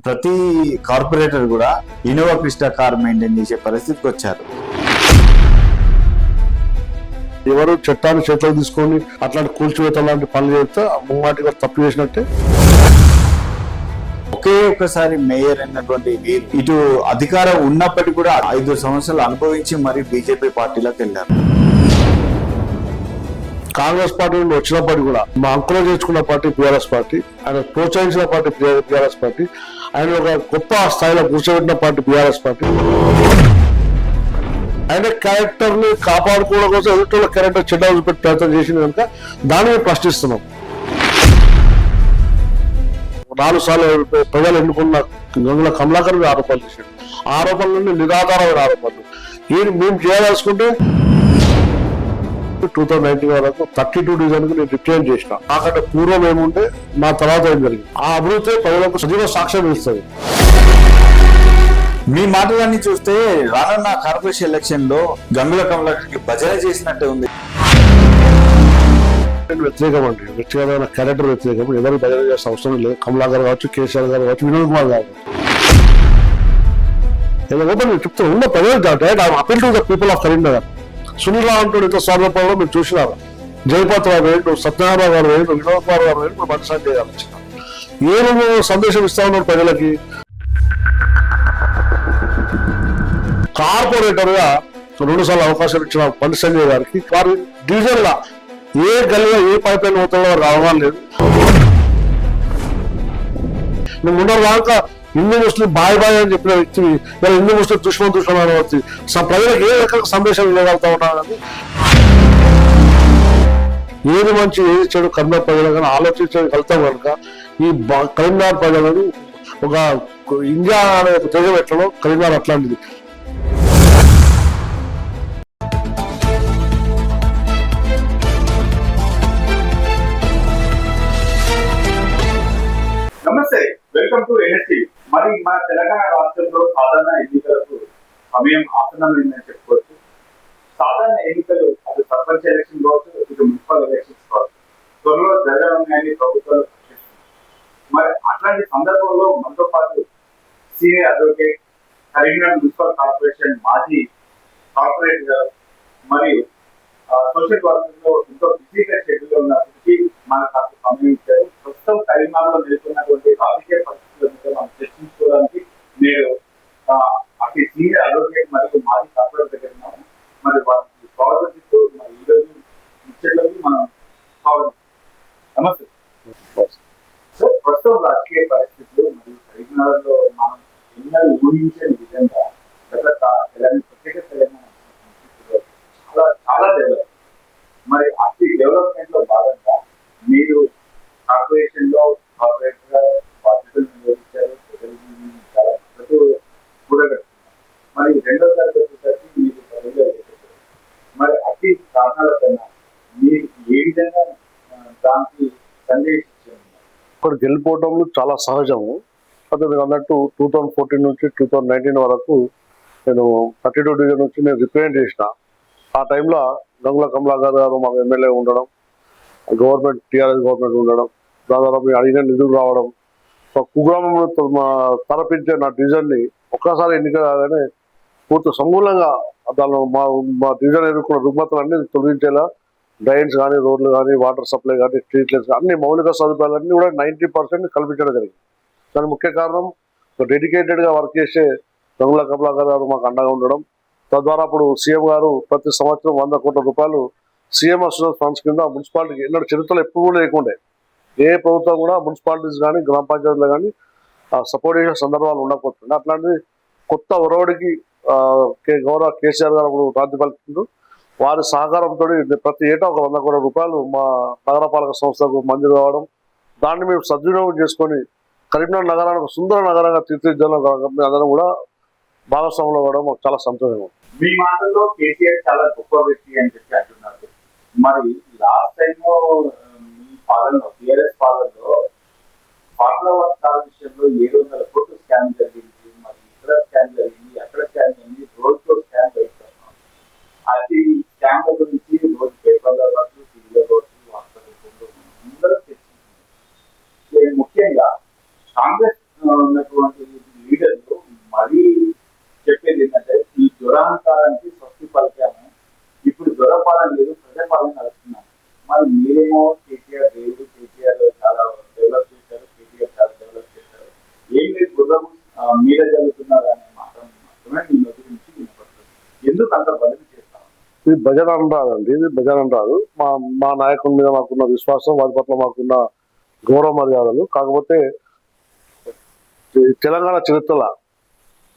ప్రతి కార్పొరేటర్ కూడా Innova Crysta car maintain చేసే పరిస్థితికి వచ్చారు. ఎవరు చట్టాన్ని చేతులు తీసుకొని అట్లాంటి కూల్చివేత లాంటి పనులు చేస్తే ముమ్మాటిగా తప్పు చేసినట్టే. ఒకే ఒక్కసారి మేయర్ అయినటువంటి వీరు ఇటు అధికారం ఉన్నప్పటికీ కూడా 5 సంవత్సరాలు అనుభవించి మరి బీజేపీ పార్టీలోకి వెళ్ళారు. కాంగ్రెస్ పార్టీ నుండి వచ్చినప్పటికీ కూడా మా అంకులో చేసుకున్న పార్టీ బీఆర్ఎస్ పార్టీ, ఆయన ప్రోత్సహించిన పార్టీ బీఆర్ఎస్ పార్టీ, ఆయన ఒక గొప్ప స్థాయిలో కూర్చోబెట్టిన పార్టీ బీఆర్ఎస్ పార్టీ. ఆయన క్యారెక్టర్ ని కాపాడుకోవడం కోసం ఎదుటి క్యారెక్టర్ చెడ్డ పెట్టి ప్రయత్నం చేసింది కనుక దాన్ని మేము ప్రశ్నిస్తున్నాం. 4 సార్లు ప్రజలు ఎన్నుకున్న గంగుల కమలాకర్ ఆరోపణలు చేశాడు. ఆరోపణలన్నీ నిరాధారమైన ఆరోపణలు. మేము చేయదలుచుకుంటే 2019 వరకు 32 డివిజన్ కు నేను రిప్రజెంట్ చేసిన. నాకంటే పూర్వం ఏముంటే మా తర్వాత ఏం జరిగింది ఆ అభివృద్ధి ప్రజలకు సజీవ సాక్ష్యం ఇస్తుంది. మీ మాటలన్నీ చూస్తే రానున్న కార్పొరేషన్ ఎలక్షన్ లో గంగుల కమలాకర్కి భజన చేసినట్టే ఉంది. వ్యతిరేకం అండి, వ్యక్తిగతమైన క్యారెక్టర్ వ్యతిరేకం. ఎవరు భజన చేసే అవసరం లేదు. కమలాకర్ కావచ్చు, కేసీఆర్ గారు కావచ్చు, వినోద్ కుమార్ గారు చెప్తే ఉన్న ప్రజలు appeal to the people of Karimnagar. Sunil Rao ఇంత స్వాగతంలో మీరు చూసినారు. జయపత్ రావు వేయండు, సత్యనారాయణ గారు వేయండు, వినోద్ కుమార్ గారు వేయండు, ఇప్పుడు బండి సంజయ్ గారు వచ్చిన ఏ సందేశం ఇస్తా ఉన్నారు ప్రజలకి. కార్పొరేటర్ గా 2 సార్లు అవకాశం ఇచ్చిన బండి సంజయ్ గారికి వారి డివిజన్ లా ఏ గల్లీలో ఏ పైప్ లైన్ అవుతుందో వారికి అవగాహన లేదు. నువ్వు ఉండరు దాకా హిందూ ముస్లిం బాయ్ బాయ్ అని చెప్పిన వ్యక్తివి ఇలా హిందూ ముస్లిం దుష్మన్ అని వచ్చి ప్రజలకు ఏ రకంగా సందేశం ఇవ్వగలుగుతా ఉన్నారని, ఏది మంచి ఏది చెడు కరీంనగర్ ప్రజలు కానీ ఆలోచించగలుగుతాం కనుక ఈ కరీంనగర్ ప్రజలను ఒక ఇండియా అనే దేశం ఎట్లలో కరీంనగర్ అట్లాంటిది. నమస్తే, వెల్కమ్ టు ఎన్ఎస్టీ. మరి మన తెలంగాణ రాష్ట్రంలో సాధారణ ఎన్నికలకు సమయం ఆసన్నమైందని చెప్పుకోవచ్చు. సాధారణ ఎన్నికలు అది సర్పంచ్ ఎలక్షన్ కావచ్చు, ఇటు మున్సిపల్ ఎలక్షన్స్ కావచ్చు, త్వరలో జరగనున్నాయని ప్రభుత్వాలు ప్రకటిస్తున్నాయి. మరి అట్లాంటి సందర్భంలో మనతో పాటు senior advocate, Karimnagar municipal corporation మాజీ కార్పొరేటర్ గారు మరియు సోషల్ వర్కర్ లో ఎంతో బిజీగా షెడ్యూల్ ఉన్నప్పటికీ మనకు కాస్త సమయం ఇచ్చారు. ప్రస్తుతం కరీంనగర్లో నెలకొన్నటువంటి రాజకీయ పరిస్థితుల మీద మనం చర్చించుకోవడానికి నేను అటు సీనియర్ అడ్వకేట్ మరియు మాజీ కార్పొరేటర్ దగ్గర ఉన్నాము. మరి వారికి స్వాగతిస్తూ మరి ఈరోజు ముచ్చట్లకి మనం స్వాగతం. నమస్తే సార్. ప్రస్తుతం రాజకీయ పరిస్థితులు మరియు కరీంనగర్లో మనం ఎన్నో ఊహించని విధంగా ప్రత్యేక తెలంగాణ చాలా డెవలప్. మరి అతి డెవలప్మెంట్ లో భాగంగా మీరు కార్పొరేషన్ లో కార్పొరేటర్ గా బాధ్యతలు నిర్వహించారు. చాలా మద్దతు కూడగడుతున్నారు. మరి 2వ తరగతి వచ్చేసరికి మీకు పదవిలో ఎదుగుతారు. మరి అతి కారణాల కన్నా మీరు ఏ విధంగా దానికి సందేశించారు? ఇప్పుడు గెలిపోవటంలో చాలా సహజము. అదే మీరు అన్నట్టు 2014 నుంచి 2019 వరకు నేను 32 డివిజన్ నుంచి నేను రిప్రజెంట్ చేసిన. ఆ టైంలో గంగుల కమలాకర్ గారు మాకు ఎమ్మెల్యే ఉండడం, గవర్నమెంట్ టీఆర్ఎస్ గవర్నమెంట్ ఉండడం, దాదాపు అడిగిన నిధులు రావడం, కుగ్రామంలో తలపించే నా డివిజన్ని ఒక్కసారి ఎన్నిక కాగానే పూర్తి సమూలంగా దానిలో మా డివిజన్ ఎదుర్కొన్న రుగ్మతలన్నీ తొలగించేలా డ్రైన్స్ కానీ, రోడ్లు కానీ, వాటర్ సప్లై కానీ, స్ట్రీట్ లైట్స్ అన్ని మౌలిక సదుపాయాలన్నీ కూడా 90% కల్పించడం జరిగింది. దాని ముఖ్య కారణం డెడికేటెడ్గా వర్క్ చేసే గంగుల కమలాకర్ గారు మాకు అండగా ఉండడం. తద్వారా అప్పుడు సీఎం గారు ప్రతి సంవత్సరం 100 కోట్ల రూపాయలు సీఎం అసోసియేషన్ ఫండ్స్ కింద మున్సిపాలిటీకి ఎన్నడూ చరిత్రలో ఎప్పుడు లేకుండే. ఏ ప్రభుత్వం కూడా మున్సిపాలిటీస్ కానీ, గ్రామ పంచాయతీలు కానీ సపోర్ట్ చేసే సందర్భాలు ఉండకపోతుంది. అట్లాంటిది కొత్త ఒరవడికి గౌరవ కేసీఆర్ గారు అప్పుడు రాజ్య పలికిండు. వారి సహకారంతో ప్రతి ఏటా ఒక 100 కోట్ల రూపాయలు మా నగరపాలక సంస్థకు మంజూరు కావడం, దాన్ని మేము సద్వినియోగం చేసుకొని కరీంనగర్ నగరానికి సుందర నగరంగా తీర్చిదిద్దడం అందరం కూడా భాగస్వాములు అవ్వడం మాకు చాలా సంతోషం. మీ మాటల్లో కేసీఆర్ చాలా గొప్ప వ్యక్తి అని చెప్పి అంటున్నారు. మరి లాస్ట్ టైం మీ పాలనలో, టీఆర్ఎస్ పాలనలో ఫార్ములా వర్క్ విషయంలో 700 కోట్లు స్కామ్ జరిగింది. మరి ఇక్కడ స్కామ్ జరిగింది, అక్కడ స్కామ్ జరిగింది, రోజుతో స్కామ్ జరుగుతున్నాం. అది స్కామ్ల గురించి రోజు పేపర్లో కావచ్చు, టీవీలో కావచ్చు, వార్తల రూపంలో అందరూ చర్చించారు. ముఖ్యంగా కాంగ్రెస్ ఉన్నటువంటి ఉన్నటువంటి లీడర్లు మరీ చెప్పేది ఏంటంటే ఈ దురహంకారానికి స్వస్తి పలికాము, ఇప్పుడు దురపాలన లేదు ప్రజాపాలన నడుస్తున్నాను. మరి మీరేమో కేసీఆర్ దేవుడు, కేసీఆర్ చాలా డెవలప్ చేశారు, కేసీఆర్ చాలా డెవలప్ చేశారు, ఏం లేదు గుర్రము మీరే జరుగుతున్నారు అనే మాత్రమే మీ నోటి నుంచి వినపడుతుంది. ఎందుకు అంత బదిలీ చేస్తాను? ఇది భజన అనరాదండి, ఇది భజన అనరాదు. మా నాయకుల మీద మాకున్న విశ్వాసం, వారి పట్ల మాకున్న గౌరవ మర్యాదలు. కాకపోతే తెలంగాణ చరిత్రలో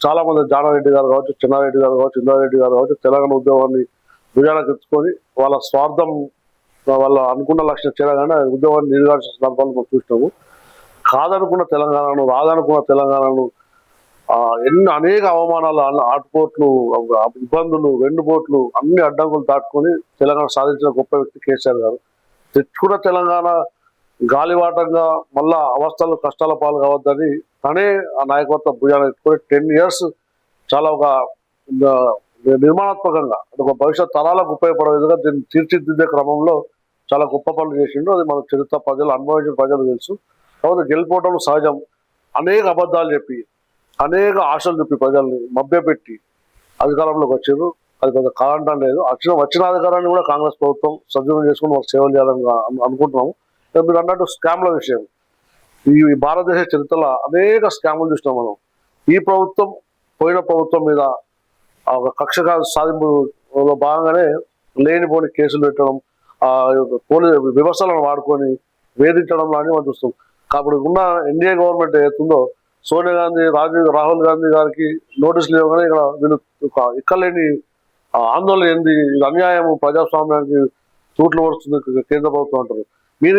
చాలా మంది జానారెడ్డి గారు కావచ్చు, చిన్నారెడ్డి గారు కావచ్చు, ఇంద్రారెడ్డి గారు కావచ్చు, తెలంగాణ ఉద్యోగాన్ని భుజాలకు ఎత్తుకొని వాళ్ళ స్వార్థం, వాళ్ళ అనుకున్న లక్ష్యం చేరగానే ఉద్యోగాన్ని నిర్వహించిన సందర్భాలు మనం చూసినాము. కాదనుకున్న తెలంగాణను, రాదనుకున్న తెలంగాణను అనేక అవమానాలు, ఆటుపోట్లు, ఇబ్బందులు, వెన్నుపోట్లు, అన్ని అడ్డంకులు దాటుకొని తెలంగాణ సాధించిన గొప్ప వ్యక్తి కేసీఆర్ గారు. తెచ్చుకున్న తెలంగాణ గాలివాటంగా మళ్ళా అవస్థలు, కష్టాల పాలు కావద్దని తనే ఆ నాయకత్వ భుజాన్ని ఎత్తుకొని 10 years చాలా ఒక నిర్మాణాత్మకంగా ఒక భవిష్యత్ తరాలకు ఉపయోగపడే విధంగా దీన్ని తీర్చిదిద్దే క్రమంలో చాలా గొప్ప పనులు చేసిండు. అది మన చరిత్ర ప్రజలు అనుభవించిన ప్రజలు తెలుసు. కాబట్టి గెలిపోవడం సహజం. అనేక అబద్ధాలు చెప్పి, అనేక ఆశలు చెప్పి ప్రజల్ని మభ్యపెట్టి అధికారంలోకి వచ్చారు. అది పెద్ద కారణం లేదు. వచ్చిన అధికారాన్ని కూడా కాంగ్రెస్ ప్రభుత్వం సద్వినియోగం చేసుకుని మాకు సేవలు చేయాలని అనుకుంటున్నాము. మీరు అన్నట్టు స్కామ్ల విషయం, ఈ భారతదేశ చరిత్రలో అనేక స్కాములు చూసినాం మనం. ఈ ప్రభుత్వం పోయిన ప్రభుత్వం మీద ఒక కక్ష సాధింపులో భాగంగానే లేనిపోని కేసులు పెట్టడం, పోలీసు వ్యవస్థలను వాడుకొని వేధించడం లాంటివి మనం చూస్తాం. కాబట్టి ఉన్న ఎన్డీఏ గవర్నమెంట్ ఏతుందో సోనియా గాంధీ, రాహుల్ గాంధీ గారికి నోటీసులు ఇవ్వగానే ఇక్కడ వీళ్ళు ఇక్కలేని ఆందోళన ఏంది, ఇది అన్యాయం, ప్రజాస్వామ్యానికి తూట్లు పడుతుంది కేంద్ర ప్రభుత్వం అంటారు. మీరు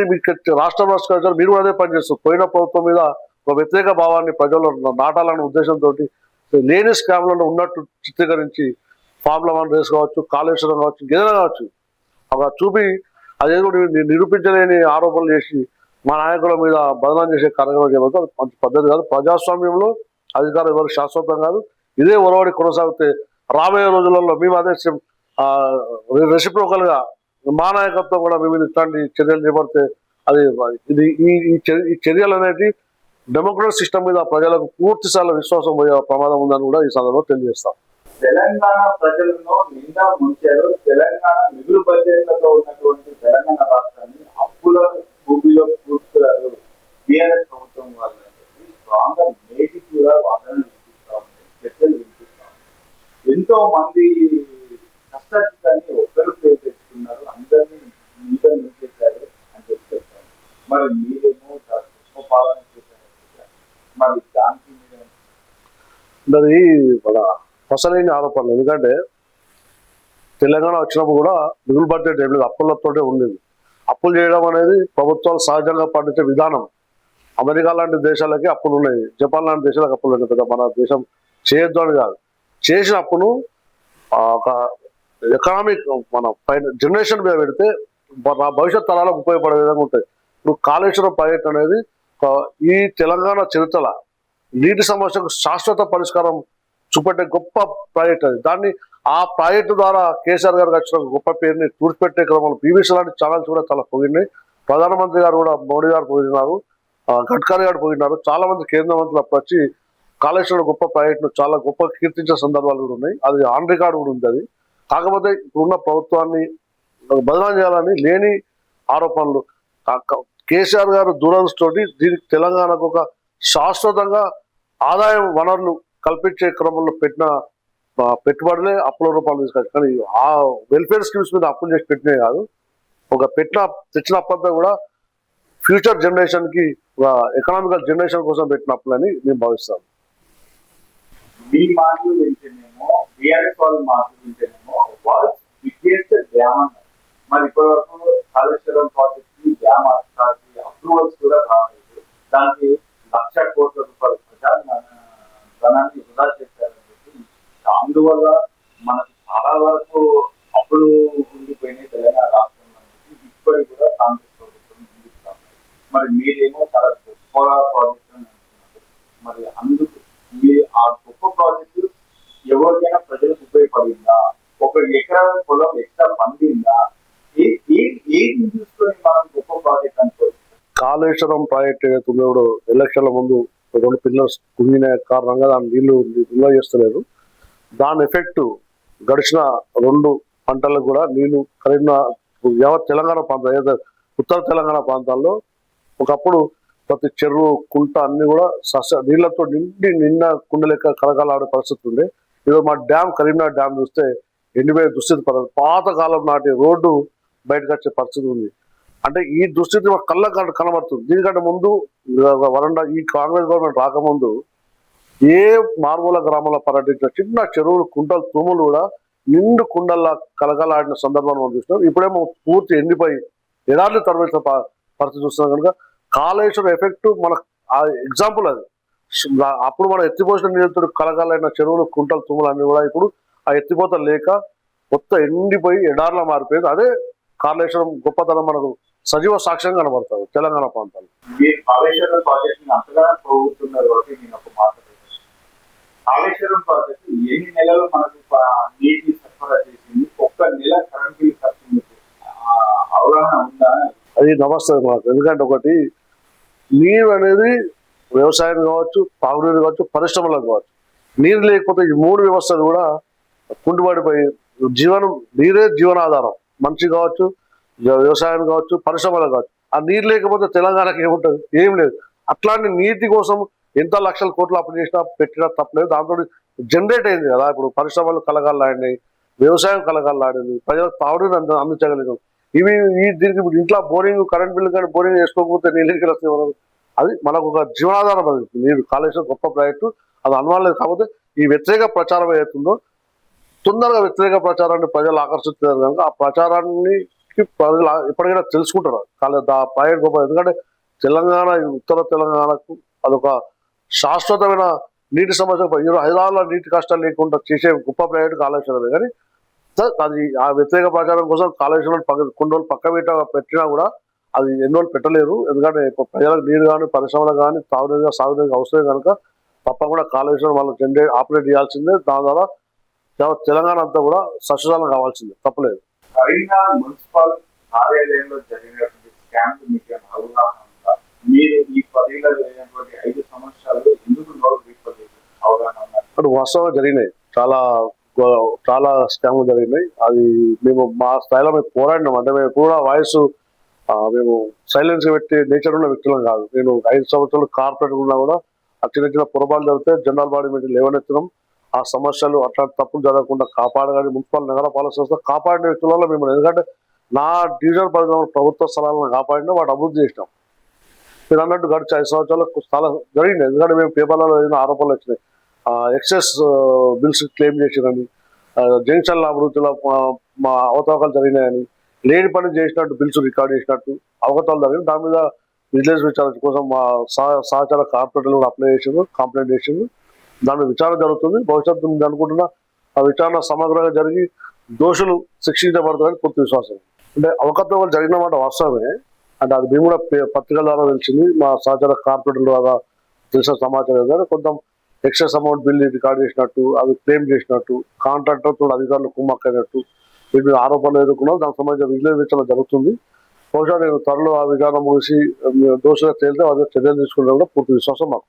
రాష్ట్ర రాష్ట్ర మీరు కూడా అదే పనిచేస్తారు. పోయిన ప్రభుత్వం మీద ఒక వ్యతిరేక భావాన్ని ప్రజల్లో నాటాలనే ఉద్దేశంతో లేని స్కామ్లను ఉన్నట్టు చిత్రీకరించి ఫార్ములా 1 రేస్ కావచ్చు, కాళేశ్వరం కావచ్చు, ఏదైనా కావచ్చు అక్కడ చూపి అదేదో నిరూపించలేని ఆరోపణలు చేసి మా నాయకుల మీద బదనాం చేసే కార్యక్రమం చేయబోతే మంచి పద్ధతి కాదు. ప్రజాస్వామ్యంలో అధికారం ఎవరు శాశ్వతం కాదు. ఇదే ఒరవడి కొనసాగితే రాబోయే రోజులలో మేము అదే రెసిప్రోకల్ గా మా నాయకత్వం కూడా మేము ఇట్లాంటి చర్యలు చేపడితే అది ఇది ఈ చర్యలు అనేవి డెమోక్రటిక్ సిస్టమ్ మీద ప్రజలకు పూర్తి స్థాయిలో విశ్వాసం పోయే ప్రమాదం ఉందని కూడా ఈ సందర్భంలో తెలియజేస్తాం. తెలంగాణ ప్రజలను నిండా ముంచారు. తెలంగాణ మిగులు బడ్జెట్లతో ఉన్నటువంటి తెలంగాణ రాష్ట్రాన్ని అప్పుల భూమిలో కూర్చున్నారు టీఆర్ఎస్ ప్రభుత్వం వాళ్ళని స్ట్రాంగ్ గా నేటి కూడా వాదనలు వినిపిస్తా ఉన్నాయి, చర్చలు వినిపిస్తా ఉన్నాయి. ఎంతో మంది కష్టాన్ని ఒక్కరు పేరు తెచ్చుకున్నారు, అందరినీ మీద నిలిచేశారు అని చెప్తారు. మరి మీరేమో గొప్ప పాలన చేశారు. మరి దానికి అది మన అసలైన ఆరోపణలు. ఎందుకంటే తెలంగాణ వచ్చినప్పుడు కూడా మిగులు బడ్జెట్ ఏం లేదు, అప్పులతోటే ఉండేది. అప్పులు చేయడం అనేది ప్రభుత్వాలు సహజంగా పాటించే విధానం. అమెరికా లాంటి దేశాలకి అప్పులు ఉన్నాయి, జపాన్ లాంటి దేశాలకు అప్పులు ఉన్నాయి. కదా మన దేశం చేయొద్దు అని కాదు, చేసిన అప్పును ఒక ఎకనామిక్ మన జనరేషన్ మీద పెడితే భవిష్యత్ తరాలకు ఉపయోగపడే విధంగా ఉంటాయి. ఇప్పుడు కాళేశ్వరం ప్రాజెక్ట్ అనేది ఈ తెలంగాణ చరిత్రల నీటి సమస్యకు శాశ్వత పరిష్కారం చూపెట్టే గొప్ప ప్రాజెక్ట్ అది. దాన్ని ఆ ప్రాజెక్టు ద్వారా కేసీఆర్ గారికి వచ్చిన గొప్ప పేరుని తుడిచిపెట్టే క్రమంలో బీబీసీ లాంటి ఛానల్స్ కూడా చాలా పొగిడినాయి. ప్రధానమంత్రి గారు కూడా, మోడీ గారు పోయినారు, గడ్కరీ గారు పోయినారు. చాలా మంది కేంద్ర మంత్రులు అప్పుడు వచ్చి కాళేశ్వరం గొప్ప ప్రాజెక్టును చాలా గొప్ప కీర్తించిన సందర్భాలు కూడా ఉన్నాయి. అది ఆన్ రికార్డు కూడా ఉంది. అది కాకపోతే ఇప్పుడున్న ప్రభుత్వాన్ని బదనాం చేయాలని లేని ఆరోపణలు. కేసీఆర్ గారు దూరదృష్టితోటి దీనికి తెలంగాణకు ఒక శాశ్వతంగా ఆదాయం వనరులు కల్పించే క్రమంలో పెట్టిన పెట్టుబడులే అప్పుల రూపాయలు తీసుకొచ్చి, కానీ ఆ వెల్ఫేర్ స్కీమ్స్ మీద అప్పులు చేసి పెట్టినే కాదు, ఒక తెచ్చిన అప్పంతా కూడా ఫ్యూచర్ జనరేషన్ కి ఎకనామికల్ జనరేషన్ కోసం పెట్టిన అప్పులని మేము భావిస్తాం. మీ మాటలు వింటేనేమో, బీఆర్ఎస్ వాళ్ళు మాటలు వింటేనేమో వాళ్ళు బిగ్గెస్ట్ డ్యామ్ అన్నారు. మరి ఇప్పటి వరకు కాళేశ్వరం ప్రాజెక్ట్ కి డ్యామ్ అప్రూవల్స్ కూడా రాలేదు. దానికి 1,00,000 కోట్ల రూపాయల ధనాన్ని వృధా చేశారని చెప్పి, అందువల్ల మనకు చాలా వరకు అప్పులు ఉండిపోయినాయి తెలంగాణ రాష్ట్రంలో నుంచి. ఇప్పటికి కూడా కాంగ్రెస్ ప్రభుత్వం ముందుకు. మరి మీరేమో చాలా గొప్ప ప్రాజెక్ట్ అని అంటున్నారు. మరి అందుకు మీరు ఆ గొప్ప ప్రాజెక్టు ఎవరికైనా ప్రజలకు ఉపయోగపడిందా? ఒక ఎకరా పొలం ఎక్స్ట్రా పండిందా? ఏది చూసుకొని మనం గొప్ప ప్రాజెక్ట్ అనుకోవచ్చు? కాళేశ్వరం ప్రాజెక్ట్ ఏదైతే ఎలక్షన్ల ముందు 2 పిల్లర్స్ కుంగిన కారణంగా దాని నీళ్లు నిల్వ చేస్తలేదు. దాని ఎఫెక్ట్ గడిచిన 2 పంటలకు కూడా నీళ్లు యావత్ తెలంగాణ ప్రాంతం ఏదైతే ఉత్తర తెలంగాణ ప్రాంతాల్లో ఒకప్పుడు ప్రతి చెరువు కుంట అన్ని కూడా నీళ్లతో నిన్న కుండ లెక్క కలకలాడే పరిస్థితి ఉండే. ఈరోజు మా డ్యామ్ కరీంనగర్ డ్యామ్ చూస్తే ఎండిపోయే దుస్థితి పడుతుంది. పాతకాలం నాటి రోడ్డు బయటకు వచ్చే పరిస్థితి ఉంది. అంటే ఈ దుస్థితి మా కళ్ళకు కనబడుతుంది. దీనికంటే ముందు వరండా ఈ కాంగ్రెస్ గవర్నమెంట్ రాకముందు ఏ మారుమూల గ్రామంలో పర్యటించిన చిన్న చెరువులు కుంటలు తూములు కూడా నిండు కుండల్లా కలకలాడిన సందర్భాన్ని మనం చూస్తున్నాం. ఇప్పుడేమో పూర్తి ఎండిపోయి ఎడార్లు తరవేసిన పరిస్థితి చూస్తున్నాం. కనుక కాళేశ్వరం ఎఫెక్ట్ మన ఎగ్జాంపుల్ అది. అప్పుడు మనం ఎత్తిపోసిన నీళ్ళతో కలకలైన చెరువులు కుంటలు తూములు అన్ని కూడా ఇప్పుడు ఆ ఎత్తిపోత లేక మొత్తం ఎండిపోయి ఎడార్లా మారిపోయింది. అదే కాళేశ్వరం గొప్పతనం మనకు సజీవ సాక్ష్యం కనబడుతుంది తెలంగాణ ప్రాంతాల్లో. మీరు కాళేశ్వరం ప్రాజెక్ట్ ని అంతగా పోగొట్టున్నారు కాబట్టి నేను ఒక మాట కాళేశ్వరం ప్రాజెక్ట్ ఎన్ని నెలలు మనకు నీటిని సరఫరా చేసింది, ఒక్క నెల కరెంట్ బిల్ ఖర్చు అవగాహన ఉందా? అది నమస్తే మాకు. ఎందుకంటే ఒకటి నీరు అనేది వ్యవసాయం కావచ్చు, తాగునీరు కావచ్చు, పరిశ్రమలకు కావచ్చు. నీరు లేకపోతే ఈ 3 వ్యవస్థలు కూడా కుంటుపడిపోయి నీరే జీవనాధారం. మనిషి కావచ్చు, వ్యవసాయం కావచ్చు, పరిశ్రమలకు కావచ్చు. ఆ నీరు లేకపోతే తెలంగాణకి ఏముంటుంది? ఏం లేదు. అట్లాంటి నీటి కోసం ఎంత లక్షల కోట్లు అప్పు చేసినా పెట్టినా తప్పలేదు. దాంతో జనరేట్ అయింది కదా. ఇప్పుడు పరిశ్రమలు కలగాలాడినాయి, వ్యవసాయం కలగాలాడింది, ప్రజలకు తాగునీరు అందించగలిగాం. దీనికి ఇంట్లో బోరింగ్ కరెంట్ బిల్లు కానీ బోరింగ్ వేసుకోకపోతే నీళ్ళకి వస్తే అది మనకు ఒక జీవనాధారం. అది నీరు కాళేశ్వరం గొప్ప ప్రాజెక్టు, అది అనుమానం. కాకపోతే ఈ వ్యతిరేక ప్రచారం ఏదైతుందో తొందరగా వ్యతిరేక ప్రచారాన్ని ప్రజలు ఆకర్షిస్తున్నారు కనుక ఆ ప్రచారాన్ని ప్రజలు ఎప్పటికైనా తెలుసుకుంటారు. ప్రాజెక్ట్ గొప్ప. ఎందుకంటే తెలంగాణ ఉత్తర తెలంగాణకు అదొక శాశ్వతమైన నీటి సమస్య. హైదరాబాద్లో నీటి కష్టాలు లేకుండా చేసే గొప్ప ప్రాజెక్టు కాళేశ్వరమే. కానీ అది ఆ వ్యతిరేక ప్రచారం కోసం కాళేశ్వరం కొన్ని రోజులు పక్క పెట్టినా కూడా అది ఎన్ని రోజులు పెట్టలేరు. ఎందుకంటే ప్రజలకు నీరు కానీ పరిశ్రమలకు కానీ తాగునీరు సాగునీరు అవసరం కనుక తప్పకుండా కాళేశ్వరం వాళ్ళు ఆపరేట్ చేయాల్సిందే. దాని ద్వారా తెలంగాణ అంతా కూడా సస్యశాలం కావాల్సిందే, తప్పలేదు. కరీంనగర్ మున్సిపల్ కార్యాలయంలో జరిగినటువంటి స్కామ్ మీకు అవగాహన ఉందా? మీరు ఈ 10 ఏళ్ళ జరిగినటువంటి 5 సంవత్సరాలు ఎందుకు నోరు విప్పలేదు? అవగాహన ఉన్నారు? అక్కడ వాస్తవంగా జరిగినాయి, చాలా స్కామ్లు జరిగినాయి. అది మేము మా స్థాయిలో మేము పోరాడినాం. అంటే మేము కూడా వాయిస్ మేము సైలెన్స్ పెట్టి నేచర్ ఉన్న వ్యక్తులం కాదు. నేను 5 సంవత్సరాలు కార్పొరేట్ ఉన్నా కూడా ఆ చిన్న పొరపాటు జరిగితే జనరల్ బాడీ మీటింగ్ లేవనెత్తడం, ఆ సమస్యలు అట్లాంటి తప్పులు జరగకుండా కాపాడగానే మున్సిపల్ నగరపాలక సంస్థ కాపాడిన వ్యక్తులలో మేము. ఎందుకంటే నా డివిజన్ పరిధిలో ప్రభుత్వ స్థలాలను కాపాడినా వాటి అభివృద్ధి చేసినాం. మీరు అన్నట్టు గడిచి 5 సంవత్సరాలకు చాలా జరిగింది. ఎందుకంటే మేము పేపర్లలో ఏదైనా ఆరోపణలు వచ్చినాయి, ఎక్సెస్ బిల్స్ క్లెయిమ్ చేసినని, జంక్షన్ల అభివృద్ధిలో మా అవతవకలు జరిగినాయని, లేని పని చేసినట్టు బిల్స్ రికార్డ్ చేసినట్టు అవకతవకలు జరిగింది. దాని మీద విజిలెన్స్ విచారణ కోసం మా సహచార కార్పొరేటర్లు కూడా అప్లై చేసిండ్రు, కంప్లైంట్ చేసిండ్రు. దాని విచారణ జరుగుతుంది. భవిష్యత్తు నేను అనుకుంటున్నా ఆ విచారణ సమగ్రంగా జరిగి దోషులు శిక్షించబడతారని పూర్తి విశ్వాసం. అంటే అవకతవకలు జరిగిన మాట వాస్తవమే. అంటే అది మేము కూడా పత్రికల ద్వారా తెలిసింది. మా సహచార కార్పొరేటర్ల ద్వారా తెలిసిన సమాచారం ఏంటంటే కొంత ఎక్సెస్ అమౌంట్ బిల్ రికార్డ్ చేసినట్టు, అది క్లెయిమ్ చేసినట్టు, కాంట్రాక్టర్ అధికారులు కుమ్మక్కైనట్టు వీటి ఆరోపణలు ఎదుర్కొన్నారు. దానికి సంబంధించిన విజిలెన్స్ విచారణ జరుగుతుంది. బహుశా నేను త్వరలో ఆ విచారణ ముగిసి దోషులుగా తేలితే అదే చర్యలు తీసుకునే కూడా పూర్తి విశ్వాసం మాకు.